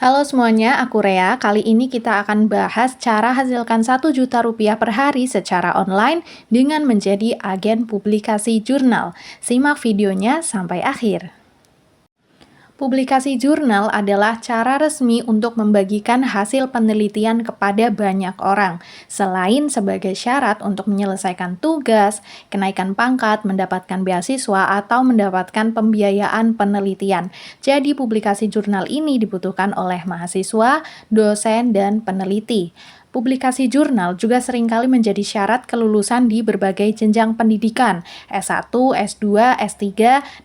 Halo semuanya, aku Rea. Kali ini kita akan bahas cara hasilkan 1 juta rupiah per hari secara online dengan menjadi agen publikasi jurnal. Simak videonya sampai akhir. Publikasi jurnal adalah cara resmi untuk membagikan hasil penelitian kepada banyak orang, selain sebagai syarat untuk menyelesaikan tugas, kenaikan pangkat, mendapatkan beasiswa, atau mendapatkan pembiayaan penelitian. Jadi, publikasi jurnal ini dibutuhkan oleh mahasiswa, dosen, dan peneliti. Publikasi jurnal juga seringkali menjadi syarat kelulusan di berbagai jenjang pendidikan, S1, S2, S3,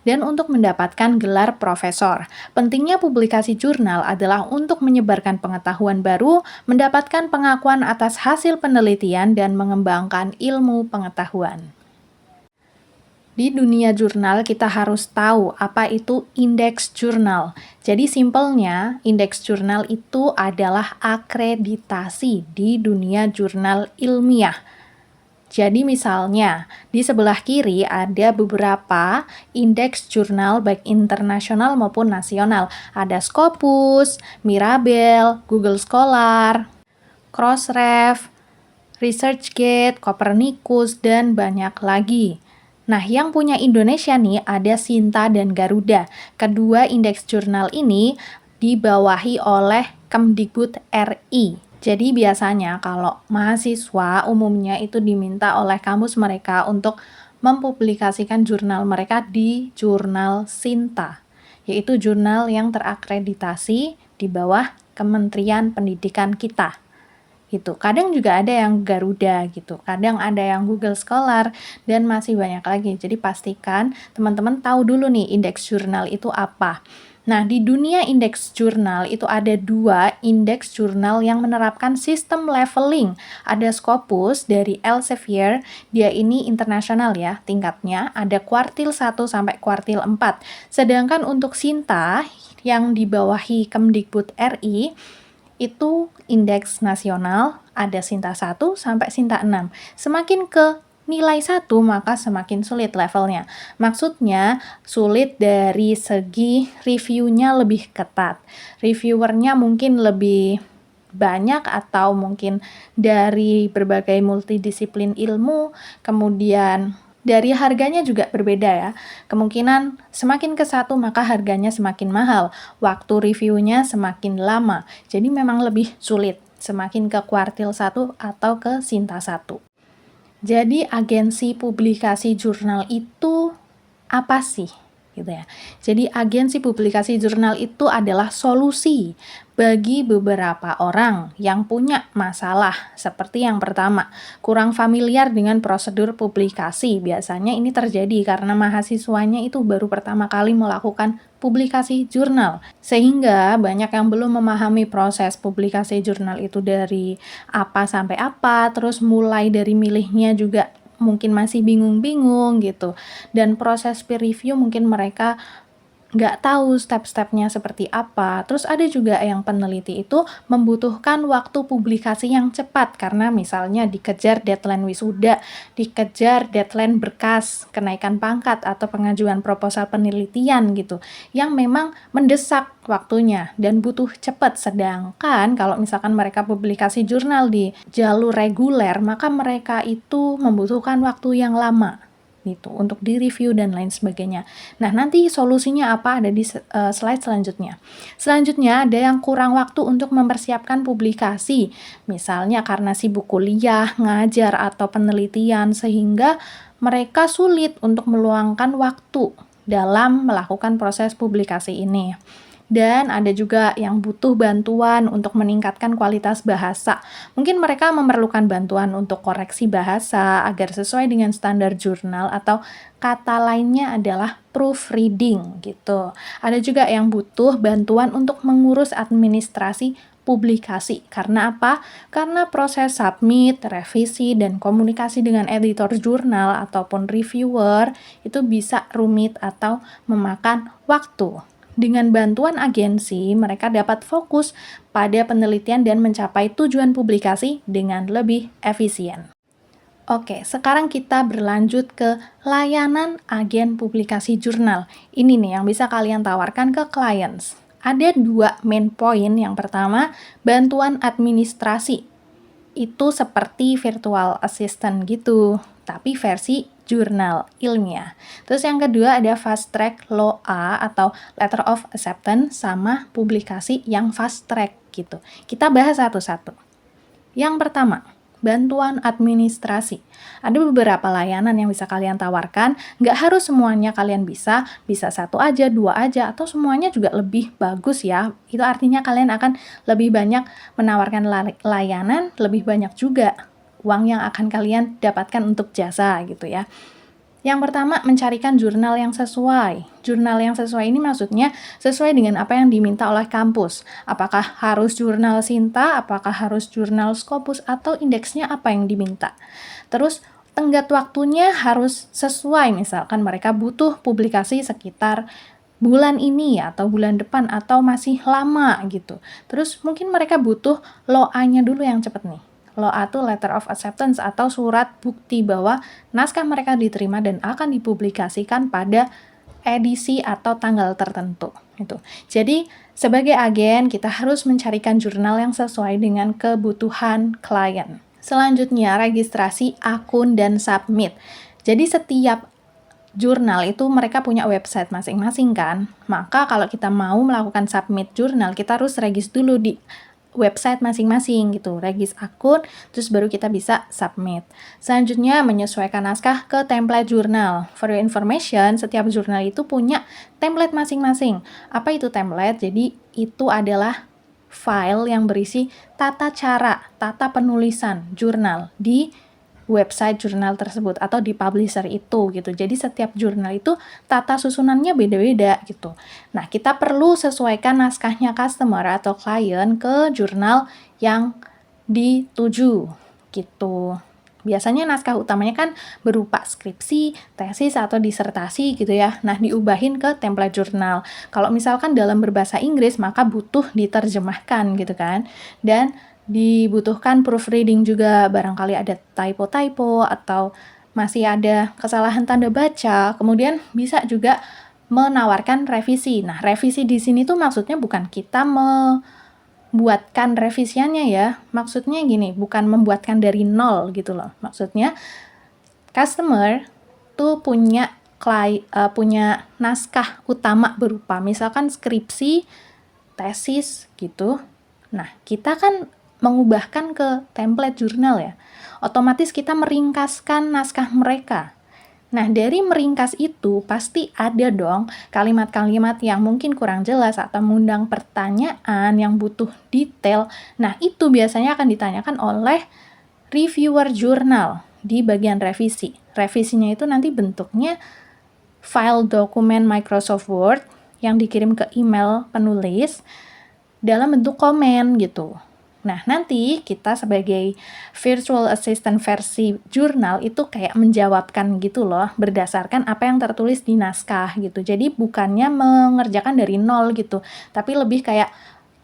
dan untuk mendapatkan gelar profesor. Pentingnya publikasi jurnal adalah untuk menyebarkan pengetahuan baru, mendapatkan pengakuan atas hasil penelitian, dan mengembangkan ilmu pengetahuan. Di dunia jurnal, kita harus tahu apa itu indeks jurnal. Jadi simpelnya, indeks jurnal itu adalah akreditasi di dunia jurnal ilmiah. Jadi misalnya, di sebelah kiri ada beberapa indeks jurnal baik internasional maupun nasional. Ada Scopus, Mirabel, Google Scholar, Crossref, ResearchGate, Copernicus, dan banyak lagi. Nah, yang punya Indonesia nih ada Sinta dan Garuda. Kedua indeks jurnal ini dibawahi oleh Kemdikbud RI. Jadi biasanya kalau mahasiswa umumnya itu diminta oleh kampus mereka untuk mempublikasikan jurnal mereka di jurnal Sinta, yaitu jurnal yang terakreditasi di bawah Kementerian Pendidikan kita. Gitu. Kadang juga ada yang Garuda gitu, kadang ada yang Google Scholar, dan masih banyak lagi. Jadi pastikan teman-teman tahu dulu nih indeks jurnal itu apa. Nah, di dunia indeks jurnal itu ada 2 indeks jurnal yang menerapkan sistem leveling. Ada Scopus dari Elsevier, dia ini internasional ya tingkatnya, ada kuartil 1 sampai kuartil 4. Sedangkan untuk Sinta yang dibawahi Kemdikbud RI, itu indeks nasional, ada Sinta 1 sampai Sinta 6. Semakin ke nilai 1, maka semakin sulit levelnya. Maksudnya, sulit dari segi reviewnya lebih ketat. Reviewernya mungkin lebih banyak atau mungkin dari berbagai multidisiplin ilmu, kemudian dari harganya juga berbeda ya. Kemungkinan semakin ke 1 maka harganya semakin mahal, waktu reviewnya semakin lama. Jadi memang lebih sulit semakin ke kuartil 1 atau ke Sinta 1. Jadi agensi publikasi jurnal itu apa sih? Gitu ya. Jadi agensi publikasi jurnal itu adalah solusi bagi beberapa orang yang punya masalah. Seperti yang pertama, kurang familiar dengan prosedur publikasi. Biasanya ini terjadi karena mahasiswanya itu baru pertama kali melakukan publikasi jurnal. Sehingga banyak yang belum memahami proses publikasi jurnal itu dari apa sampai apa, terus mulai dari milihnya juga mungkin masih bingung-bingung gitu. Dan proses peer review mungkin mereka nggak tahu step-stepnya seperti apa. Terus ada juga yang peneliti itu membutuhkan waktu publikasi yang cepat karena misalnya dikejar deadline wisuda, dikejar deadline berkas, kenaikan pangkat atau pengajuan proposal penelitian gitu, yang memang mendesak waktunya dan butuh cepat. Sedangkan kalau misalkan mereka publikasi jurnal di jalur reguler, maka mereka itu membutuhkan waktu yang lama gitu untuk direview dan lain sebagainya. Nah, nanti solusinya apa ada di slide selanjutnya. Selanjutnya ada yang kurang waktu untuk mempersiapkan publikasi. Misalnya karena sibuk kuliah, ngajar atau penelitian sehingga mereka sulit untuk meluangkan waktu dalam melakukan proses publikasi ini. Dan ada juga yang butuh bantuan untuk meningkatkan kualitas bahasa. Mungkin mereka memerlukan bantuan untuk koreksi bahasa agar sesuai dengan standar jurnal atau kata lainnya adalah proofreading gitu. Ada juga yang butuh bantuan untuk mengurus administrasi publikasi. Karena apa? Karena proses submit, revisi, dan komunikasi dengan editor jurnal ataupun reviewer itu bisa rumit atau memakan waktu. Dengan bantuan agensi, mereka dapat fokus pada penelitian dan mencapai tujuan publikasi dengan lebih efisien. Oke, sekarang kita berlanjut ke layanan agen publikasi jurnal. Ini nih yang bisa kalian tawarkan ke clients. Ada 2 main point. Yang pertama, bantuan administrasi. Itu seperti virtual assistant gitu, tapi versi jurnal ilmiah. Terus yang kedua ada fast track LOA atau letter of acceptance sama publikasi yang fast track gitu. Kita bahas satu-satu. Yang pertama, bantuan administrasi. Ada beberapa layanan yang bisa kalian tawarkan, nggak harus semuanya kalian bisa satu aja, dua aja, atau semuanya juga lebih bagus ya. Itu artinya kalian akan lebih banyak menawarkan layanan, lebih banyak juga uang yang akan kalian dapatkan untuk jasa gitu ya. Yang pertama, mencarikan jurnal yang sesuai. Jurnal yang sesuai ini maksudnya sesuai dengan apa yang diminta oleh kampus. Apakah harus jurnal Sinta, apakah harus jurnal Scopus, atau indeksnya apa yang diminta. Terus, tenggat waktunya harus sesuai. Misalkan mereka butuh publikasi sekitar bulan ini atau bulan depan atau masih lama gitu. Terus mungkin mereka butuh LOA-nya dulu yang cepet nih. LOA itu letter of acceptance atau surat bukti bahwa naskah mereka diterima dan akan dipublikasikan pada edisi atau tanggal tertentu gitu. Jadi sebagai agen kita harus mencarikan jurnal yang sesuai dengan kebutuhan klien. Selanjutnya registrasi akun dan submit. Jadi setiap jurnal itu mereka punya website masing-masing kan. Maka kalau kita mau melakukan submit jurnal kita harus register dulu di website masing-masing gitu, regis akun, terus baru kita bisa submit. Selanjutnya, menyesuaikan naskah ke template jurnal. For your information, setiap jurnal itu punya template masing-masing. Apa itu template? Jadi, itu adalah file yang berisi tata cara, tata penulisan jurnal di website jurnal tersebut atau di publisher itu gitu. Jadi setiap jurnal itu tata susunannya beda-beda gitu. Nah, kita perlu sesuaikan naskahnya customer atau klien ke jurnal yang dituju gitu. Biasanya naskah utamanya kan berupa skripsi, tesis, atau disertasi gitu ya. Nah, diubahin ke template jurnal. Kalau misalkan dalam berbahasa Inggris, maka butuh diterjemahkan gitu kan. Dan dibutuhkan proofreading juga, barangkali ada typo-typo atau masih ada kesalahan tanda baca. Kemudian bisa juga menawarkan revisi. Nah, revisi di sini tuh maksudnya bukan kita membuatkan revisiannya ya. Maksudnya gini, bukan membuatkan dari nol gitu loh. Maksudnya customer tuh punya naskah utama berupa misalkan skripsi, tesis gitu. Nah, kita kan mengubahkan ke template jurnal ya. Otomatis kita meringkaskan naskah mereka. Nah, dari meringkas itu pasti ada dong kalimat-kalimat yang mungkin kurang jelas atau mengundang pertanyaan yang butuh detail. Nah, itu biasanya akan ditanyakan oleh reviewer jurnal di bagian revisi. Revisinya itu nanti bentuknya file dokumen Microsoft Word yang dikirim ke email penulis dalam bentuk komen gitu. Nah, nanti kita sebagai virtual assistant versi jurnal itu kayak menjawabkan gitu loh, berdasarkan apa yang tertulis di naskah gitu. Jadi bukannya mengerjakan dari nol gitu, tapi lebih kayak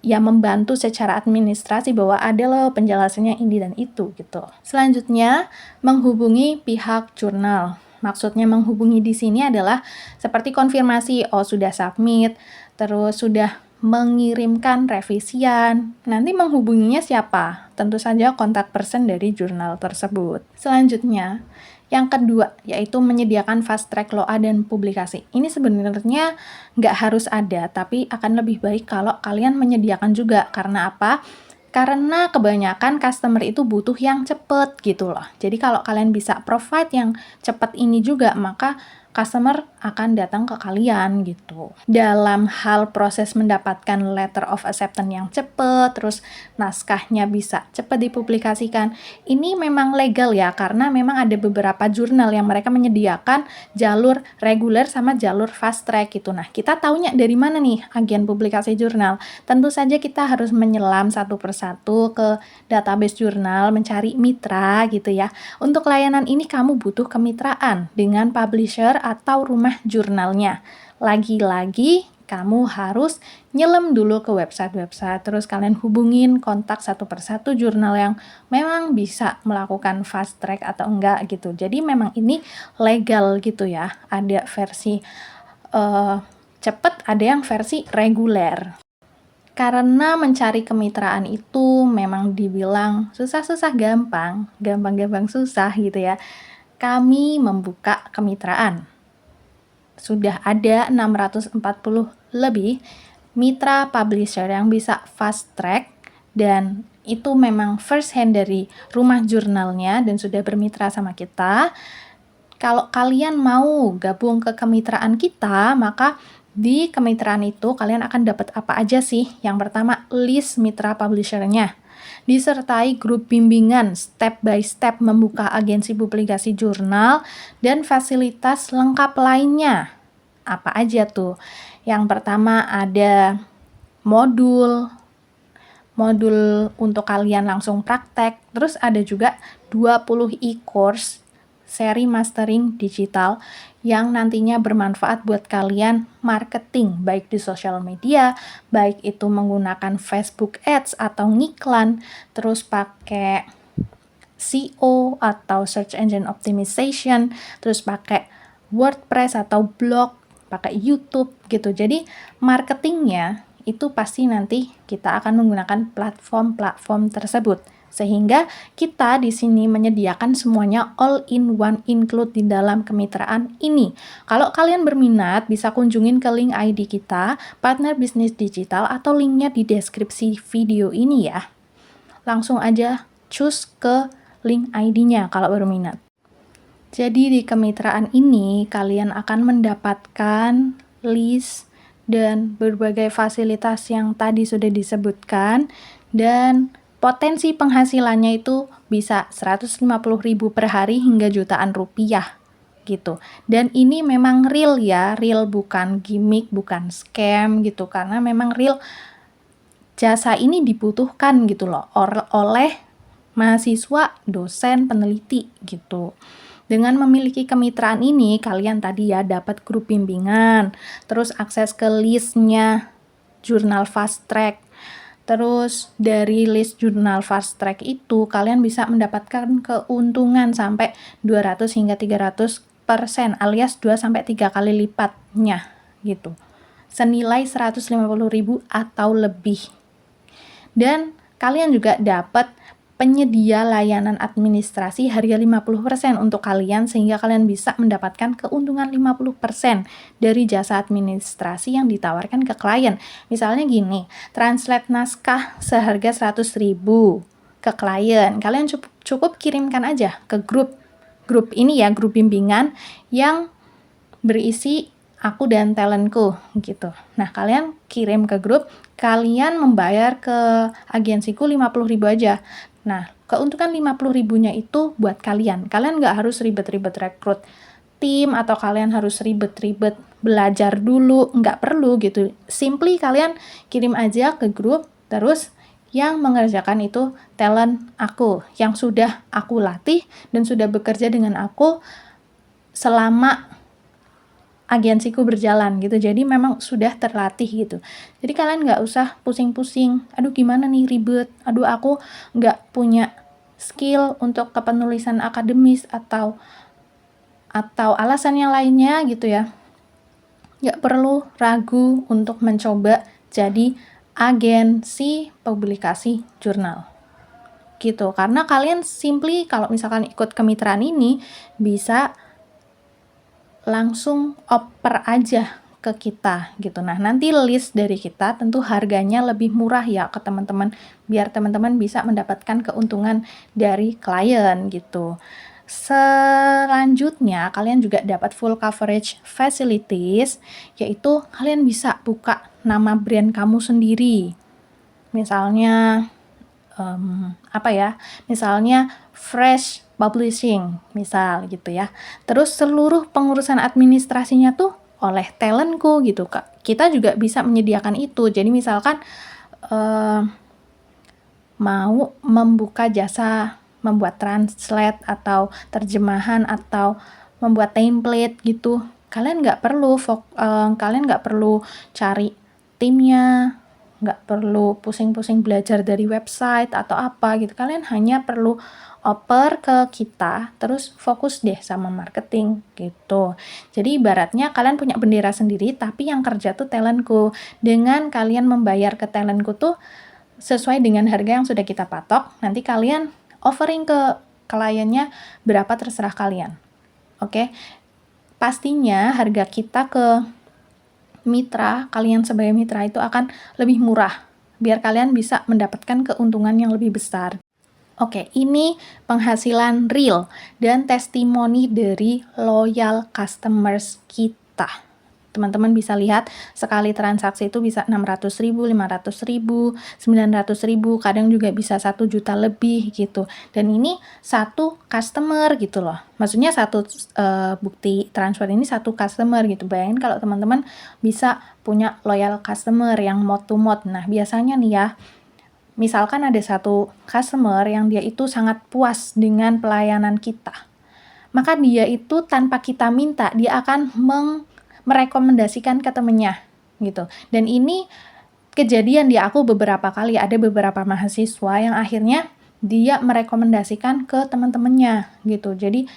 ya membantu secara administrasi bahwa ada loh penjelasannya ini dan itu gitu. Selanjutnya, menghubungi pihak jurnal. Maksudnya menghubungi di sini adalah seperti konfirmasi, oh sudah submit, terus sudah mengirimkan revisian. Nanti menghubunginya siapa? Tentu saja kontak person dari jurnal tersebut. Selanjutnya, yang kedua, yaitu menyediakan fast track LOA dan publikasi. Ini sebenarnya nggak harus ada, tapi akan lebih baik kalau kalian menyediakan juga. Karena apa? Karena kebanyakan customer itu butuh yang cepet gitu loh. Jadi kalau kalian bisa provide yang cepet ini juga, maka customer akan datang ke kalian gitu. Dalam hal proses mendapatkan letter of acceptance yang cepat, terus naskahnya bisa cepat dipublikasikan, ini memang legal ya, karena memang ada beberapa jurnal yang mereka menyediakan jalur reguler sama jalur fast track gitu. Nah, kita taunya dari mana nih agen publikasi jurnal? Tentu saja kita harus menyelam satu persatu ke database jurnal, mencari mitra gitu ya. Untuk layanan ini kamu butuh kemitraan dengan publisher atau rumah jurnalnya. Lagi-lagi kamu harus nyelam dulu ke website-website, terus kalian hubungin kontak satu persatu jurnal yang memang bisa melakukan fast track atau enggak gitu. Jadi memang ini legal gitu ya. Ada versi cepet, ada yang versi reguler. Karena mencari kemitraan itu memang dibilang susah-susah gampang, gampang-gampang susah gitu ya. Kami membuka kemitraan. Sudah ada 640 lebih mitra publisher yang bisa fast track, dan itu memang first hand dari rumah jurnalnya dan sudah bermitra sama kita. Kalau kalian mau gabung ke kemitraan kita, maka di kemitraan itu kalian akan dapat apa aja sih? Yang pertama, list mitra publishernya, disertai grup bimbingan step by step membuka agensi publikasi jurnal, dan fasilitas lengkap lainnya. Apa aja tuh? Yang pertama ada modul untuk kalian langsung praktek, terus ada juga 20 e-course seri mastering digital yang nantinya bermanfaat buat kalian marketing, baik di sosial media, baik itu menggunakan Facebook Ads atau ngiklan, terus pakai SEO atau Search Engine Optimization, terus pakai WordPress atau blog, pakai YouTube gitu. Jadi marketingnya itu pasti nanti kita akan menggunakan platform-platform tersebut. Sehingga kita di sini menyediakan semuanya all in one include di dalam kemitraan ini. Kalau kalian berminat, bisa kunjungin ke link ID kita, Partner Bisnis Digital, atau linknya di deskripsi video ini ya. Langsung aja choose ke link ID-nya kalau berminat. Jadi di kemitraan ini kalian akan mendapatkan list dan berbagai fasilitas yang tadi sudah disebutkan, dan potensi penghasilannya itu bisa 150.000 per hari hingga jutaan rupiah gitu. Dan ini memang real ya, real, bukan gimmick, bukan scam gitu, karena memang real jasa ini dibutuhkan gitu loh oleh mahasiswa, dosen, peneliti gitu. Dengan memiliki kemitraan ini, kalian tadi ya dapat grup bimbingan, terus akses ke listnya jurnal fast track. Terus dari list jurnal fast track itu kalian bisa mendapatkan keuntungan sampai 200 hingga 300% alias 2 sampai 3 kali lipatnya gitu. Senilai 150.000 atau lebih. Dan kalian juga dapat penyedia layanan administrasi harga 50% untuk kalian, sehingga kalian bisa mendapatkan keuntungan 50% dari jasa administrasi yang ditawarkan ke klien. Misalnya gini, translate naskah seharga 100.000 ke klien. Kalian cukup kirimkan aja ke grup ini ya, grup bimbingan yang berisi aku dan talentku gitu. Nah, kalian kirim ke grup, kalian membayar ke agensiku 50.000 aja. Nah, keuntungan 50.000-nya itu buat kalian. Kalian nggak harus ribet-ribet rekrut tim, atau kalian harus ribet-ribet belajar dulu. Nggak perlu gitu. Simply kalian kirim aja ke grup, terus yang mengerjakan itu talent aku, yang sudah aku latih dan sudah bekerja dengan aku selama agensiku berjalan gitu. Jadi memang sudah terlatih gitu. Jadi kalian nggak usah pusing-pusing, aduh gimana nih, ribet, aduh aku nggak punya skill untuk kepenulisan akademis atau alasan yang lainnya gitu ya. Nggak perlu ragu untuk mencoba jadi agensi publikasi jurnal gitu. Karena kalian simply kalau misalkan ikut kemitraan ini bisa langsung oper aja ke kita gitu. Nah, nanti list dari kita tentu harganya lebih murah ya ke teman-teman, biar teman-teman bisa mendapatkan keuntungan dari klien gitu. Selanjutnya, kalian juga dapat full coverage facilities, yaitu kalian bisa buka nama brand kamu sendiri. Misalnya misalnya Fresh Publishing misal gitu ya. Terus seluruh pengurusan administrasinya tuh oleh talentku gitu Kak. Kita juga bisa menyediakan itu. Jadi misalkan mau membuka jasa membuat translate atau terjemahan atau membuat template gitu, kalian nggak perlu cari timnya, nggak perlu pusing-pusing belajar dari website atau apa gitu. Kalian hanya perlu oper ke kita, terus fokus deh sama marketing gitu. Jadi ibaratnya kalian punya bendera sendiri, tapi yang kerja tuh talentku. Dengan kalian membayar ke talentku tuh sesuai dengan harga yang sudah kita patok, nanti kalian offering ke kliennya berapa terserah kalian. Oke, pastinya harga kita ke mitra, kalian sebagai mitra itu akan lebih murah, biar kalian bisa mendapatkan keuntungan yang lebih besar. Oke, ini penghasilan real dan testimoni dari loyal customers kita. Teman-teman bisa lihat, sekali transaksi itu bisa 600.000, 500.000, 900.000, kadang juga bisa 1 juta lebih gitu. Dan ini satu customer gitu loh. Maksudnya satu bukti transfer ini satu customer gitu. Bayangin kalau teman-teman bisa punya loyal customer yang mod to mod. Nah, biasanya nih ya, misalkan ada satu customer yang dia itu sangat puas dengan pelayanan kita, maka dia itu tanpa kita minta, dia akan merekomendasikan ke temennya gitu. Dan ini kejadian di aku beberapa kali, ada beberapa mahasiswa yang akhirnya dia merekomendasikan ke teman-temannya gitu. Jadi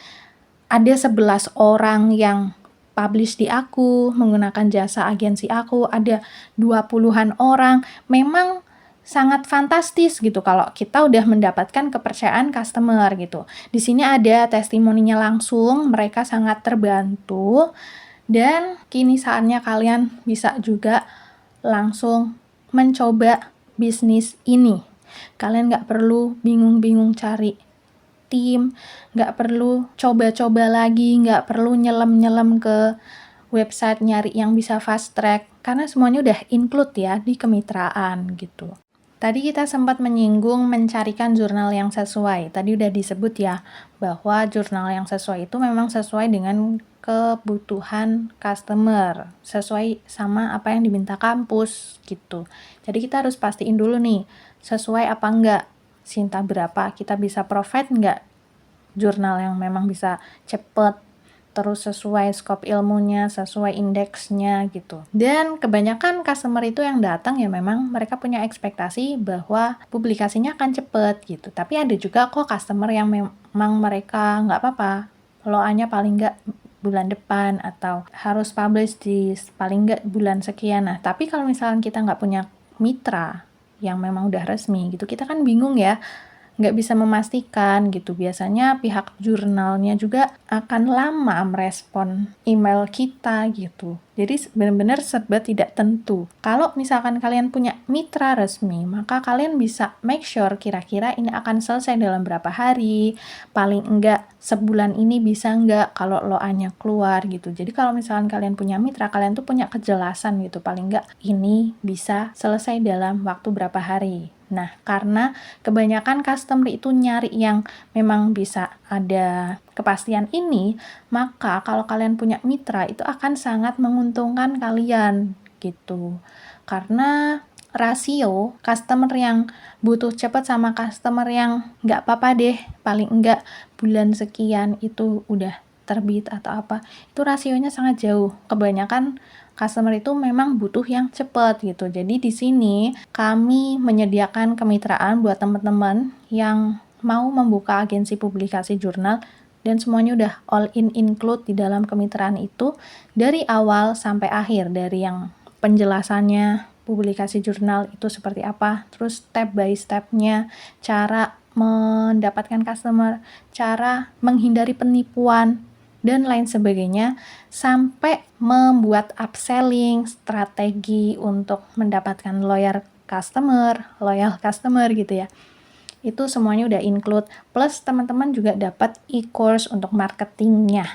ada 11 orang yang publish di aku, menggunakan jasa agensi aku, ada 20-an orang. Memang sangat fantastis gitu kalau kita udah mendapatkan kepercayaan customer gitu. Di sini ada testimoninya langsung, mereka sangat terbantu. Dan kini saatnya kalian bisa juga langsung mencoba bisnis ini. Kalian nggak perlu bingung-bingung cari tim, nggak perlu coba-coba lagi, nggak perlu nyelam-nyelam ke website nyari yang bisa fast track, karena semuanya udah include ya di kemitraan gitu. Tadi kita sempat menyinggung mencarikan jurnal yang sesuai. Tadi udah disebut ya, bahwa jurnal yang sesuai itu memang sesuai dengan kebutuhan customer, sesuai sama apa yang diminta kampus gitu. Jadi kita harus pastiin dulu nih, sesuai apa enggak, cinta berapa, kita bisa provide enggak jurnal yang memang bisa cepet, terus sesuai skop ilmunya, sesuai indeksnya gitu. Dan kebanyakan customer itu yang datang ya memang mereka punya ekspektasi bahwa publikasinya akan cepet gitu. Tapi ada juga kok customer yang memang mereka nggak apa-apa, loannya paling nggak bulan depan atau harus publish di paling nggak bulan sekian. Nah, tapi kalau misalkan kita nggak punya mitra yang memang udah resmi gitu, kita kan bingung ya, nggak bisa memastikan gitu. Biasanya pihak jurnalnya juga akan lama merespon email kita gitu. Jadi benar-benar serba tidak tentu. Kalau misalkan kalian punya mitra resmi, maka kalian bisa make sure kira-kira ini akan selesai dalam berapa hari, paling enggak sebulan ini bisa enggak kalau loannya keluar gitu. Jadi kalau misalkan kalian punya mitra, kalian tuh punya kejelasan gitu, paling enggak ini bisa selesai dalam waktu berapa hari. Nah, karena kebanyakan customer itu nyari yang memang bisa ada kepastian ini, maka kalau kalian punya mitra itu akan sangat menguntungkan kalian gitu. Karena rasio customer yang butuh cepat sama customer yang nggak apa-apa deh, paling enggak bulan sekian itu udah terbit atau apa, itu rasionya sangat jauh. Kebanyakan customer itu memang butuh yang cepat gitu. Jadi di sini kami menyediakan kemitraan buat teman-teman yang mau membuka agensi publikasi jurnal dan semuanya udah all in include di dalam kemitraan itu dari awal sampai akhir, dari yang penjelasannya publikasi jurnal itu seperti apa, terus step by step-nya, cara mendapatkan customer, cara menghindari penipuan, dan lain sebagainya, sampai membuat upselling, strategi untuk mendapatkan loyal customer gitu ya. Itu semuanya udah include, plus teman-teman juga dapat e-course untuk marketingnya.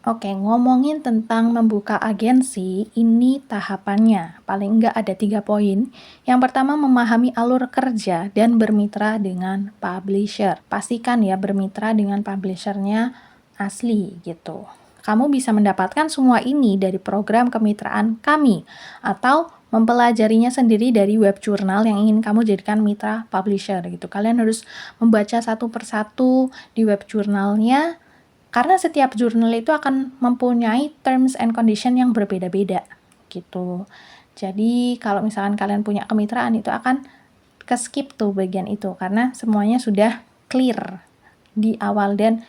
Oke, ngomongin tentang membuka agensi, ini tahapannya. Paling enggak ada 3 poin. Yang pertama, memahami alur kerja dan bermitra dengan publisher. Pastikan ya bermitra dengan publishernya asli gitu. Kamu bisa mendapatkan semua ini dari program kemitraan kami atau mempelajarinya sendiri dari web jurnal yang ingin kamu jadikan mitra publisher gitu. Kalian harus membaca satu persatu di web jurnalnya, karena setiap jurnal itu akan mempunyai terms and condition yang berbeda-beda gitu. Jadi kalau misalkan kalian punya kemitraan itu akan ke-skip tuh bagian itu karena semuanya sudah clear di awal dan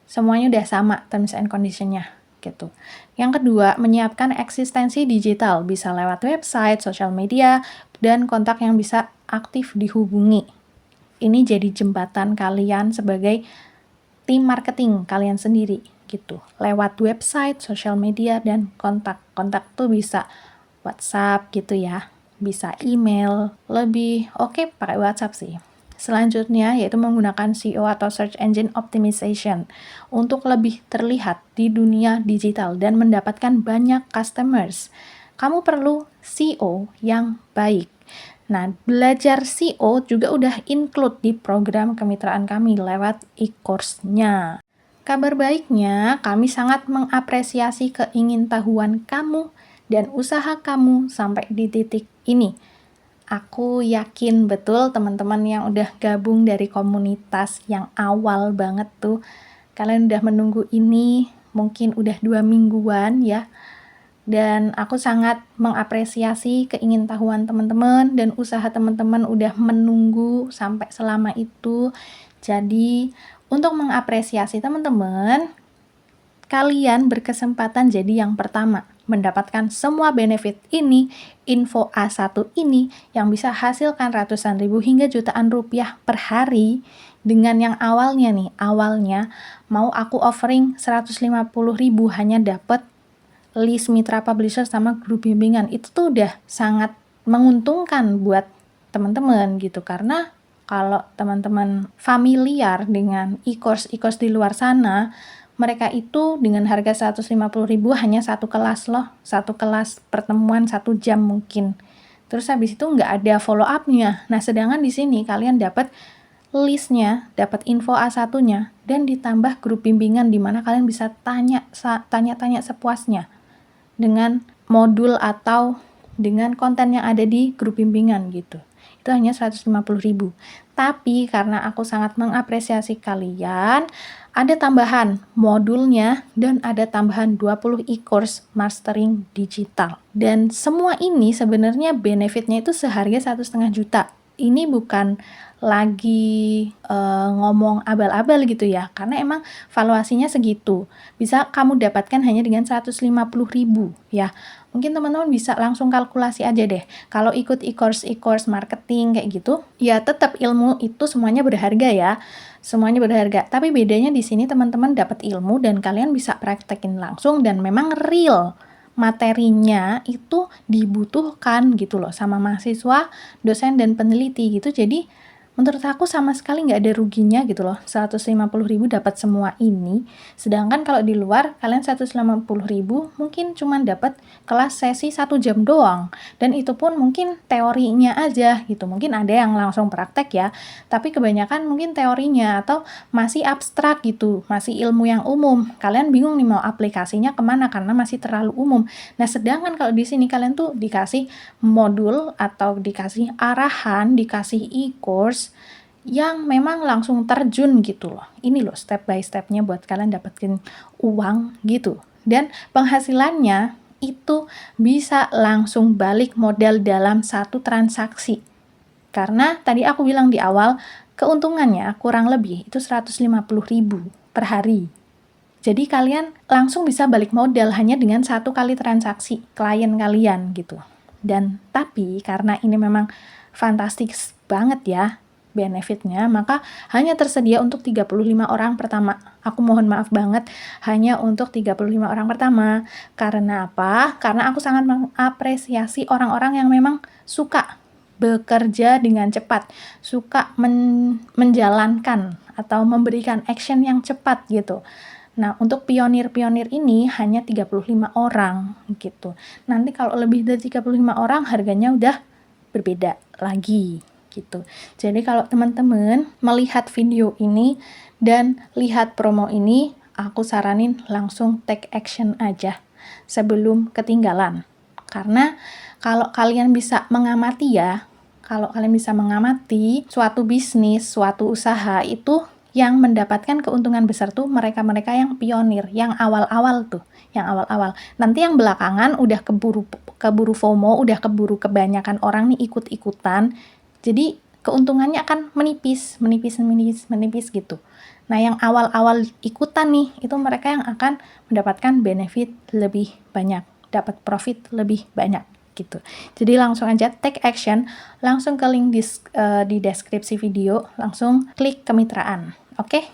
semuanya udah sama terms and condition-nya gitu. Yang kedua, menyiapkan eksistensi digital, bisa lewat website, sosial media, dan kontak yang bisa aktif dihubungi. Ini jadi jembatan kalian sebagai tim marketing kalian sendiri gitu. Lewat website, sosial media, dan kontak. Kontak tuh bisa WhatsApp gitu ya, bisa email, lebih oke pakai WhatsApp sih. Selanjutnya yaitu menggunakan SEO atau Search Engine Optimization untuk lebih terlihat di dunia digital dan mendapatkan banyak customers. Kamu perlu SEO yang baik. Nah, belajar SEO juga udah include di program kemitraan kami lewat e-course-nya. Kabar baiknya, kami sangat mengapresiasi keingintahuan kamu dan usaha kamu sampai di titik ini. Aku yakin betul teman-teman yang udah gabung dari komunitas yang awal banget tuh, kalian udah menunggu ini mungkin udah 2 mingguan ya. Dan aku sangat mengapresiasi keingintahuan teman-teman dan usaha teman-teman udah menunggu sampai selama itu. Jadi, untuk mengapresiasi teman-teman, kalian berkesempatan jadi yang pertama mendapatkan semua benefit ini, info A1 ini yang bisa hasilkan ratusan ribu hingga jutaan rupiah per hari dengan yang awalnya mau aku offering 150.000 hanya dapat list mitra publisher sama grup bimbingan. Itu tuh udah sangat menguntungkan buat teman-teman gitu karena kalau teman-teman familiar dengan e-course di luar sana, mereka itu dengan harga 150.000 hanya satu kelas loh, satu kelas pertemuan 1 jam mungkin. Terus habis itu nggak ada follow up-nya. Nah, sedangkan di sini kalian dapat listnya, dapat info A1-nya, dan ditambah grup bimbingan di mana kalian bisa tanya-tanya sepuasnya dengan modul atau dengan konten yang ada di grup bimbingan gitu. Itu hanya 150.000. Tapi karena aku sangat mengapresiasi kalian, ada tambahan modulnya dan ada tambahan 20 e-course mastering digital. Dan semua ini sebenarnya benefitnya itu seharga 1,5 juta. Ini bukan lagi ngomong abal-abal gitu ya, karena emang valuasinya segitu. Bisa kamu dapatkan hanya dengan 150.000 ya. Mungkin teman-teman bisa langsung kalkulasi aja deh. Kalau ikut e-course marketing kayak gitu, ya tetap ilmu itu semuanya berharga ya. Semuanya berharga. Tapi bedanya di sini teman-teman dapat ilmu dan kalian bisa praktekin langsung dan memang real. Materinya itu dibutuhkan gitu loh sama mahasiswa, dosen dan peneliti gitu. Jadi menurut aku sama sekali nggak ada ruginya gitu loh, 150.000 dapat semua ini. Sedangkan kalau di luar, kalian 150.000 mungkin cuma dapat kelas sesi 1 jam doang. Dan itu pun mungkin teorinya aja gitu. Mungkin ada yang langsung praktek ya, tapi kebanyakan mungkin teorinya atau masih abstrak gitu, masih ilmu yang umum. Kalian bingung nih mau aplikasinya kemana karena masih terlalu umum. Nah, sedangkan kalau di sini kalian tuh dikasih modul atau dikasih arahan, dikasih e-course yang memang langsung terjun gitu loh. Ini loh step by stepnya buat kalian dapetin uang gitu. Dan penghasilannya itu bisa langsung balik modal dalam satu transaksi. Karena tadi aku bilang di awal, keuntungannya kurang lebih itu 150.000 per hari. Jadi kalian langsung bisa balik modal hanya dengan 1 kali transaksi klien kalian gitu. Dan tapi karena ini memang fantastis banget ya benefitnya, maka hanya tersedia untuk 35 orang pertama. Aku mohon maaf banget, hanya untuk 35 orang pertama. Karena apa? Karena aku sangat mengapresiasi orang-orang yang memang suka bekerja dengan cepat, suka menjalankan atau memberikan action yang cepat gitu. Nah, untuk pionir-pionir ini hanya 35 orang gitu. Nanti kalau lebih dari 35 orang harganya udah berbeda lagi gitu. Jadi kalau teman-teman melihat video ini dan lihat promo ini, aku saranin langsung take action aja sebelum ketinggalan. Karena kalau kalian bisa mengamati ya, kalau kalian bisa mengamati suatu bisnis, suatu usaha itu yang mendapatkan keuntungan besar tuh mereka-mereka yang pionir, yang awal-awal tuh, yang awal-awal. Nanti yang belakangan udah keburu FOMO, udah keburu kebanyakan orang nih ikut-ikutan. Jadi keuntungannya akan menipis gitu. Nah, yang awal-awal ikutan nih, itu mereka yang akan mendapatkan benefit lebih banyak, dapat profit lebih banyak gitu. Jadi langsung aja take action, langsung ke link di deskripsi video, langsung klik kemitraan. Oke?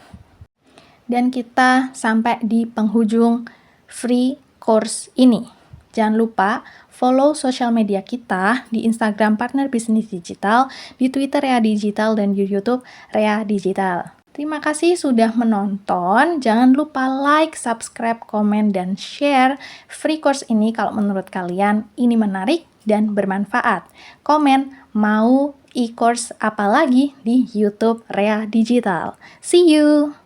Dan kita sampai di penghujung free course ini. Jangan lupa follow sosial media kita di Instagram Partner Bisnis Digital, di Twitter Rea Digital, dan di YouTube Rea Digital. Terima kasih sudah menonton. Jangan lupa like, subscribe, komen, dan share free course ini kalau menurut kalian ini menarik dan bermanfaat. Komen mau e-course apa lagi di YouTube Rea Digital. See you!